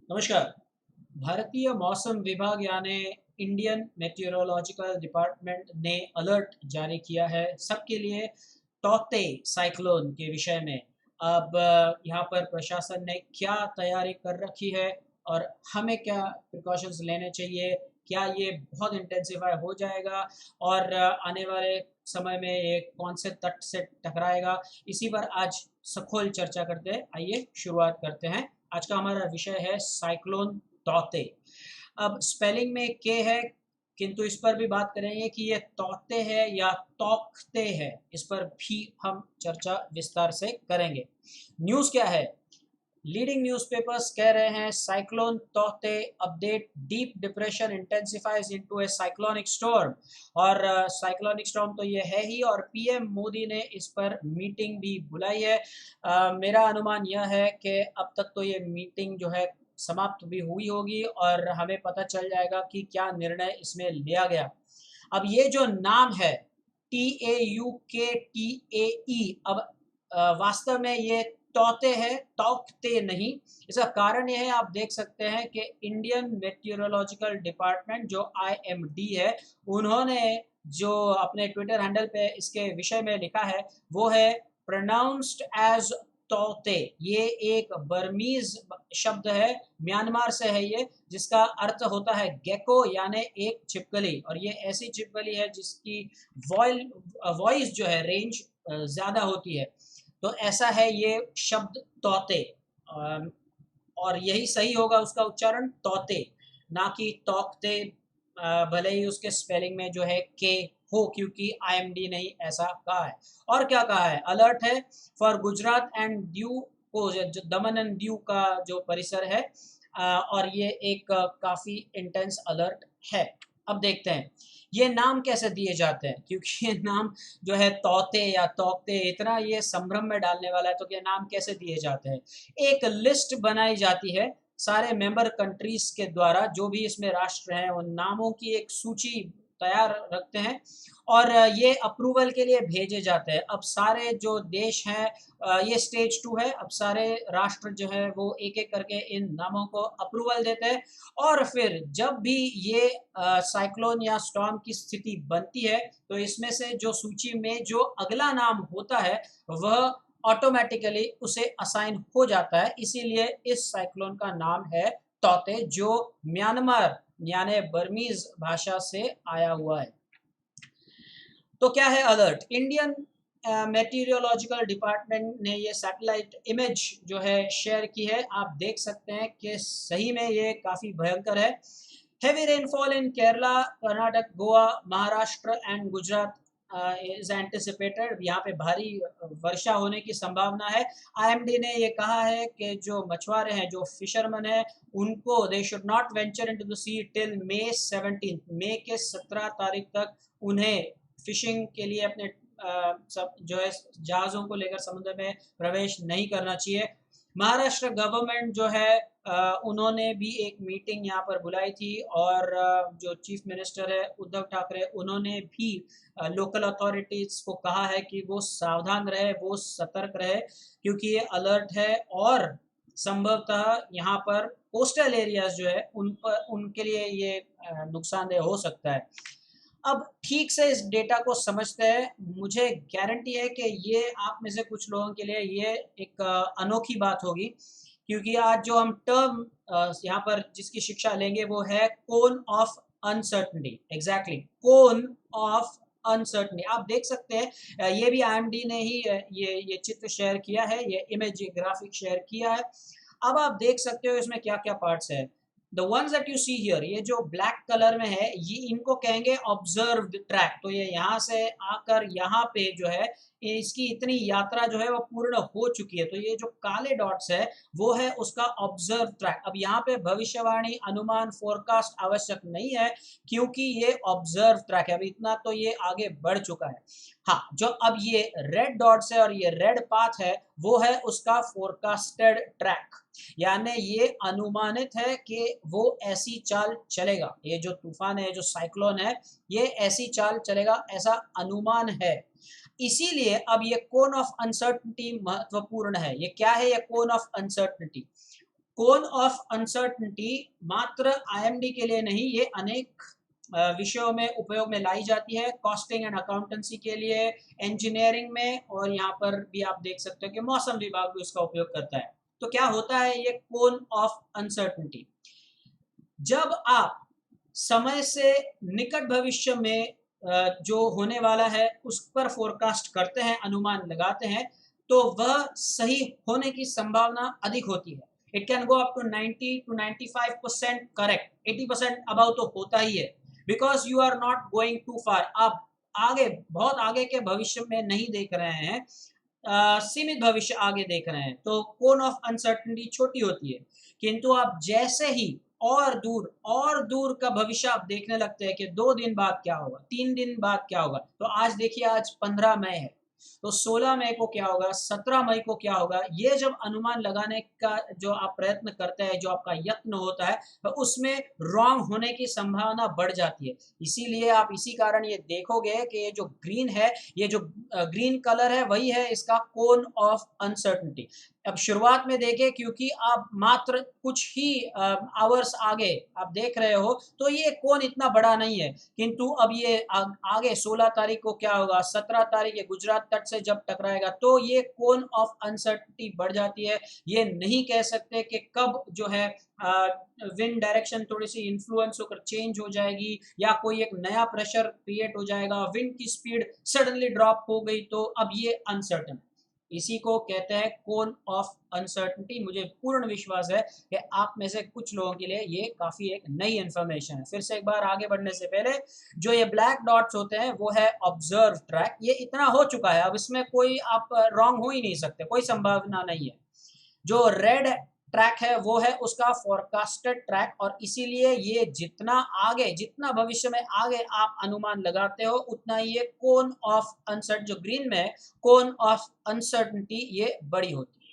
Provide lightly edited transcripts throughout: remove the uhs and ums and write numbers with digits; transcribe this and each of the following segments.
नमस्कार। भारतीय मौसम विभाग यानी इंडियन मेट्रोलॉजिकल डिपार्टमेंट ने अलर्ट जारी किया है सबके लिए तौते साइक्लोन के विषय में। अब यहाँ पर प्रशासन ने क्या तैयारी कर रखी है और हमें क्या प्रिकॉशंस लेने चाहिए, क्या ये बहुत इंटेंसिफाई हो जाएगा और आने वाले समय में ये कौन से तट से टकराएगा, इसी पर आज सखोल चर्चा करते हैं। आइए शुरुआत करते हैं। आज का हमारा विषय है साइक्लोन तौते। अब स्पेलिंग में के है, किंतु इस पर भी बात करेंगे कि ये तौते है या तौकते है, इस पर भी हम चर्चा विस्तार से करेंगे। न्यूज़ क्या है? लीडिंग न्यूज़पेपर्स कह रहे हैं साइक्लोन तौते update, deep depression intensifies into a cyclonic storm. और साइक्लोनिक स्टॉर्म तो ये है ही, और पीएम मोदी ने इस पर मीटिंग भी बुलाई है। मेरा अनुमान यह है कि अब तक तो ये मीटिंग जो है समाप्त भी हुई होगी और हमें पता चल जाएगा कि क्या निर्णय इसमें लिया गया। अब ये जो नाम है TAUKTAE, अब वास्तव में ये तौते है, तौकते नहीं। इसका कारण यह है, आप देख सकते हैं कि इंडियन मेट्रोलॉजिकल डिपार्टमेंट जो IMD है, उन्होंने जो अपने ट्विटर हैंडल पे इसके विषय में लिखा है वो है प्रोनाउंस्ड एज तौते। ये एक बर्मीज शब्द है, म्यांमार से है ये, जिसका अर्थ होता है गेको यानी एक छिपकली। और ये ऐसी छिपकली है जिसकी वॉइस जो है रेंज ज़्यादा होती है। तो ऐसा है ये शब्द तौते। अम, और यही सही होगा उसका उच्चारण, तौते, ना कि तौकते। भले ही उसके स्पेलिंग में जो है के हो, क्योंकि IMD ने ही ऐसा कहा है। और क्या कहा है? अलर्ट है फॉर गुजरात एंड दीव को, जो दमन एंड दीव का जो परिसर है। और ये एक काफ़ी इंटेंस अलर्ट है। अब देखते हैं ये नाम कैसे दिए जाते हैं, क्योंकि ये नाम जो है तौते या तौकते इतना ये संभ्रम में डालने वाला है। तो ये नाम कैसे दिए जाते हैं? एक लिस्ट बनाई जाती है सारे मेंबर कंट्रीज के द्वारा, जो भी इसमें राष्ट्र हैं उन नामों की एक सूची तैयार रखते हैं और ये अप्रूवल के लिए भेजे जाते हैं। अब सारे जो देश हैं, ये स्टेज 2 है, अब सारे राष्ट्र जो है वो एक एक करके इन नामों को अप्रूवल देते हैं। और फिर जब भी ये साइक्लोन या स्टॉर्म की स्थिति बनती है, तो इसमें से जो सूची में जो अगला नाम होता है वह ऑटोमेटिकली उसे असाइन हो जाता है। इसीलिए इस साइक्लोन का नाम है तौते, जो म्यांमार यानी बर्मीज भाषा से आया हुआ है। तो क्या है अलर्ट? इंडियन मेटीरियोलॉजिकल डिपार्टमेंट ने ये सैटेलाइट इमेज जो है शेयर की है। आप देख सकते हैं कि सही में ये काफ़ी भयंकर है। Heavy rainfall in Kerala, Karnataka, Goa, Maharashtra and Gujarat is anticipated. यहाँ पे भारी वर्षा होने की संभावना है। IMD ने ये कहा है कि जो मछुआरे हैं, जो फिशरमैन हैं, उनको they should not venture into the see till May 17, मई के 17 तारीख तक उन्हें फिशिंग के लिए अपने सब जो है जहाज़ों को लेकर समुद्र में प्रवेश नहीं करना चाहिए। महाराष्ट्र गवर्नमेंट जो है उन्होंने भी एक मीटिंग यहाँ पर बुलाई थी, और जो चीफ मिनिस्टर है उद्धव ठाकरे, उन्होंने भी लोकल अथॉरिटीज़ को कहा है कि वो सावधान रहे, वो सतर्क रहे, क्योंकि ये अलर्ट है और संभवतः यहाँ पर कोस्टल एरियाज जो है उन पर, उनके लिए ये नुकसानदेह हो सकता है। अब ठीक से इस डेटा को समझते हैं। मुझे गारंटी है कि ये आप में से कुछ लोगों के लिए ये एक अनोखी बात होगी, क्योंकि आज जो हम टर्म यहाँ पर जिसकी शिक्षा लेंगे वो है cone of uncertainty. Exactly, cone of uncertainty. आप देख सकते हैं ये भी IMD ने ही ये चित्र शेयर किया है, ये इमेज ग्राफिक शेयर किया है। अब आप देख सकते हो इसमें क्या क्या पार्ट्स है। The ones that you see here, ये जो ब्लैक कलर में है, ये इनको कहेंगे ऑब्जर्व्ड ट्रैक। तो ये यहाँ से आकर यहाँ पे जो है इसकी इतनी यात्रा जो है वो पूर्ण हो चुकी है। तो ये जो काले डॉट्स है वो है उसका ऑब्जर्व ट्रैक। अब यहाँ पे भविष्यवाणी, अनुमान, फोरकास्ट आवश्यक नहीं है, क्योंकि ये ऑब्जर्व ट्रैक है। अब इतना तो ये आगे बढ़ चुका है। हाँ, जो अब ये रेड डॉट्स है और ये रेड पाथ है, वो है उसका फोरकास्टेड ट्रैक। यानी ये अनुमानित है कि वो ऐसी चाल चलेगा। ये जो तूफान है, जो साइक्लोन है, ये ऐसी चाल चलेगा, ऐसा अनुमान है। इसीलिए अब ये कोन ऑफ अनसर्टनिटी महत्वपूर्ण है। ये क्या है? ये cone of uncertainty cone of uncertainty मात्र आईएमडी के लिए नहीं, ये अनेक विषयों में उपयोग में लाई जाती है, कॉस्टिंग एंड अकाउंटेंसी के लिए, इंजीनियरिंग में, और यहाँ पर भी आप देख सकते हो कि मौसम विभाग भी उसका उपयोग करता है। तो क्या होता है ये कोन ऑफ अनसर्टनिटी? जब आप समय से निकट भविष्य में जो होने वाला है उस पर फोरकास्ट करते हैं, अनुमान लगाते हैं, तो वह सही होने की संभावना अधिक होती है। It can go up to 90 to 95% correct, 80% about तो होता ही है, because you are not going to far. आप आगे, बहुत आगे के भविष्य में नहीं देख रहे हैं, सीमित भविष्य आगे देख रहे हैं, तो कोन ऑफ अनसर्टनिटी छोटी होती है। किंतु आप जैसे ही और दूर का भविष्य आप देखने लगते हैं कि 2 दिन बाद क्या होगा, 3 दिन बाद क्या होगा, तो आज देखिए आज 15 मई है, तो 16 मई को क्या होगा, 17 मई को क्या होगा, ये जब अनुमान लगाने का जो आप प्रयत्न करते हैं, जो आपका यत्न होता है, तो उसमें रॉन्ग होने की संभावना बढ़ जाती है। इसीलिए आप इसी कारण ये देखोगे कि ये जो ग्रीन है, ये जो ग्रीन कलर है, वही है इसका कोन ऑफ अनसर्टनिटी। अब शुरुआत में देखें, क्योंकि आप मात्र कुछ ही आवर्स आगे आप देख रहे हो, तो ये कोन इतना बड़ा नहीं है, किंतु अब ये आगे 16 तारीख को क्या होगा, 17 तारीख ये गुजरात तट से जब टकराएगा, तो ये कोन ऑफ अनसर्टनिटी बढ़ जाती है। ये नहीं कह सकते कि कब जो है विंड डायरेक्शन थोड़ी सी इन्फ्लुएंस होकर चेंज हो जाएगी, या कोई एक नया प्रेशर क्रिएट हो जाएगा, विंड की स्पीड सडनली ड्रॉप हो गई, तो अब ये अनसर्टन है। इसी को कहते हैं कोन ऑफ अनसर्टनिटी। मुझे पूर्ण विश्वास है कि आप में से कुछ लोगों के लिए ये काफ़ी एक नई इन्फॉर्मेशन है। फिर से एक बार आगे बढ़ने से पहले, जो ये ब्लैक डॉट्स होते हैं वो है ऑब्जर्व ट्रैक। ये इतना हो चुका है, अब इसमें कोई आप रॉन्ग हो ही नहीं सकते, कोई संभावना नहीं है। जो रेड ट्रैक है वो है उसका फोरकास्टेड ट्रैक, और इसीलिए ये जितना आगे, जितना भविष्य में आगे आप अनुमान लगाते हो, उतना ये कोन ऑफ अनसर्ट, जो ग्रीन में है कोन ऑफ अनसर्टनिटी, ये बड़ी होती है।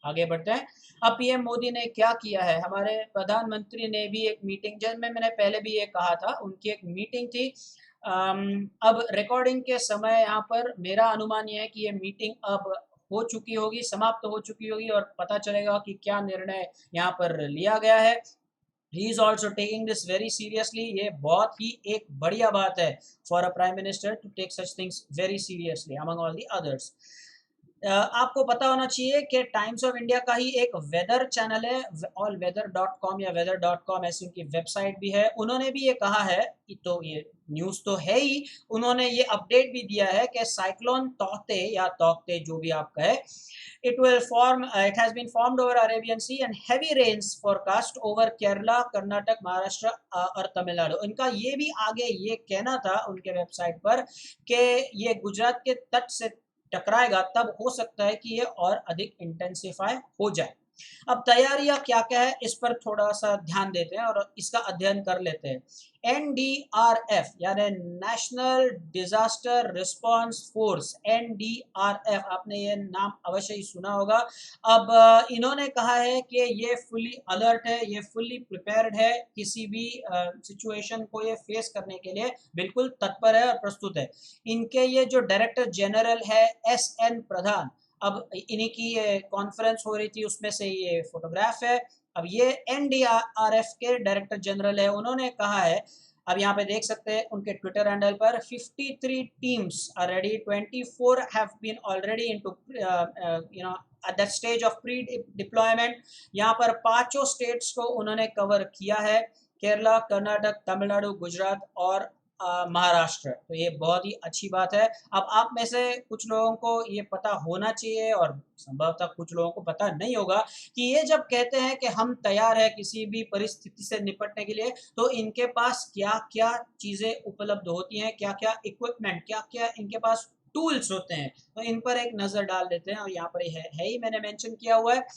आगे बढ़ते हैं। अब पीएम मोदी ने क्या किया है, हमारे प्रधानमंत्री ने भी एक मीटिंग, जिसमें मैंने पहले भी ये कहा था, उनकी एक मीटिंग थी। अब रिकॉर्डिंग के समय यहाँ पर मेरा अनुमान ये है कि ये मीटिंग अब हो चुकी होगी, समाप्त हो चुकी होगी, और पता चलेगा कि क्या निर्णय यहाँ पर लिया गया है। He is also taking this very seriously. ये बहुत ही एक बढ़िया बात है for a prime minister to take such things very seriously among all the others. आपको पता होना चाहिए कि टाइम्स ऑफ इंडिया का ही एक वेदर चैनल है, allweather.com या weather.com, ऐसी उनकी वेबसाइट भी है। उन्होंने भी ये कहा है, तो ये न्यूज़ तो है ही, उन्होंने ये अपडेट भी दिया है कि साइक्लोन तौते या तौकते, जो भी आप कहे, it has been formed over Arabian Sea and heavy rains forecast over Kerala, Karnataka, Maharashtra और तमिलनाडु। इनका ये भी आगे ये कहना था उनके वेबसाइट पर कि ये गुजरात के तट से टकराएगा, तब हो सकता है कि ये और अधिक इंटेंसिफाई हो जाए। अब तैयारियां क्या क्या है, इस पर थोड़ा सा ध्यान देते हैं और इसका अध्ययन कर लेते हैं। एनडीआरएफ यानी national disaster response force, NDRF, आपने ये नाम अवश्य ही सुना होगा। अब इन्होंने कहा है कि ये फुली अलर्ट है, ये फुली प्रिपेयर्ड है, किसी भी सिचुएशन को ये फेस करने के लिए बिल्कुल तत्पर है और प्रस्तुत है। इनके ये जो डायरेक्टर जनरल है एसएन प्रधान, अब इन्हीं की कॉन्फ्रेंस हो रही थी, उसमें से ये फोटोग्राफ है। अब ये एनडीआरएफ के डायरेक्टर जनरल है, उन्होंने कहा है, अब यहाँ पे देख सकते हैं उनके ट्विटर हैंडल पर, 53 teams are ready, 24 have been already into at that stage of pre deployment. यहाँ पर 5 स्टेट्स को उन्होंने कवर किया है, केरला, कर्नाटक, तमिलनाडु, गुजरात और महाराष्ट्र। तो ये बहुत ही अच्छी बात है। अब आप में से कुछ लोगों को ये पता होना चाहिए, और संभवतः कुछ लोगों को पता नहीं होगा, कि ये जब कहते हैं कि हम तैयार है किसी भी परिस्थिति से निपटने के लिए, तो इनके पास क्या क्या चीज़ें उपलब्ध होती हैं, क्या क्या इक्विपमेंट, क्या क्या इनके पास टूल्स होते हैं, तो इन पर एक नज़र डाल लेते हैं। और यहाँ पर है ही, मैंने मेंशन किया हुआ है।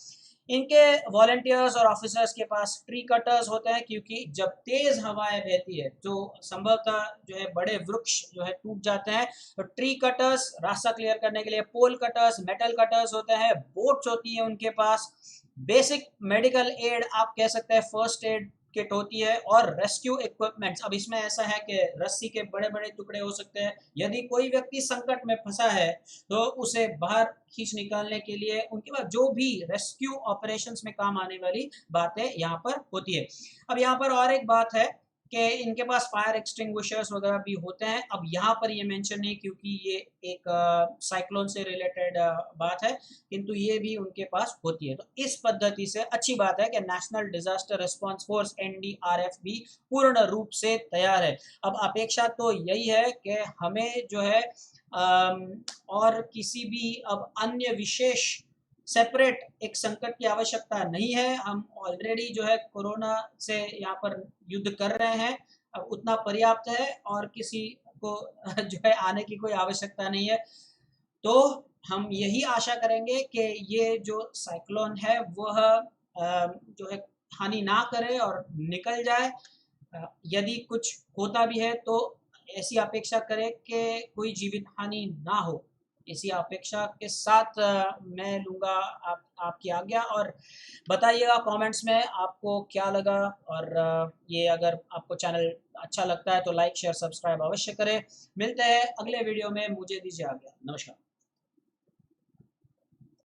इनके वॉलंटियर्स और ऑफिसर्स के पास ट्री कटर्स होते हैं, क्योंकि जब तेज हवाएं बहती है तो संभवतः जो है बड़े वृक्ष जो है टूट जाते हैं, तो ट्री कटर्स रास्ता क्लियर करने के लिए, पोल कटर्स, मेटल कटर्स होते हैं, बोट्स होती है उनके पास, बेसिक मेडिकल एड आप कह सकते हैं, फर्स्ट एड किट होती है और रेस्क्यू इक्विपमेंट्स। अब इसमें ऐसा है कि रस्सी के बड़े बड़े टुकड़े हो सकते हैं, यदि कोई व्यक्ति संकट में फंसा है तो उसे बाहर खींच निकालने के लिए उनके पास जो भी रेस्क्यू ऑपरेशंस में काम आने वाली बातें यहाँ पर होती है। अब यहाँ पर और एक बात है कि इनके पास फायर एक्सटिंग्विशर्स वगैरह भी होते हैं। अब यहाँ पर ये मेंशन नहीं क्योंकि ये एक साइक्लोन से रिलेटेड बात है, किंतु ये भी उनके पास होती है। तो इस पद्धति से अच्छी बात है कि national disaster response force NDRF भी पूर्ण रूप से तैयार है। अब अपेक्षा तो यही है कि हमें जो है और किसी भी अब अन्य विशेष सेपरेट एक संकट की आवश्यकता नहीं है। हम ऑलरेडी जो है कोरोना से यहाँ पर युद्ध कर रहे हैं, अब उतना पर्याप्त है और किसी को जो है आने की कोई आवश्यकता नहीं है। तो हम यही आशा करेंगे कि ये जो साइक्लोन है वह जो है हानि ना करे और निकल जाए। यदि कुछ होता भी है तो ऐसी अपेक्षा करें कि कोई जीवित हानि ना हो। इसी अपेक्षा के साथ मैं लूँगा आपकी आज्ञा, और बताइएगा कमेंट्स में आपको क्या लगा। और ये अगर आपको चैनल अच्छा लगता है तो लाइक शेयर सब्सक्राइब अवश्य करें। मिलते हैं अगले वीडियो में, मुझे दीजिए आज्ञा। नमस्कार।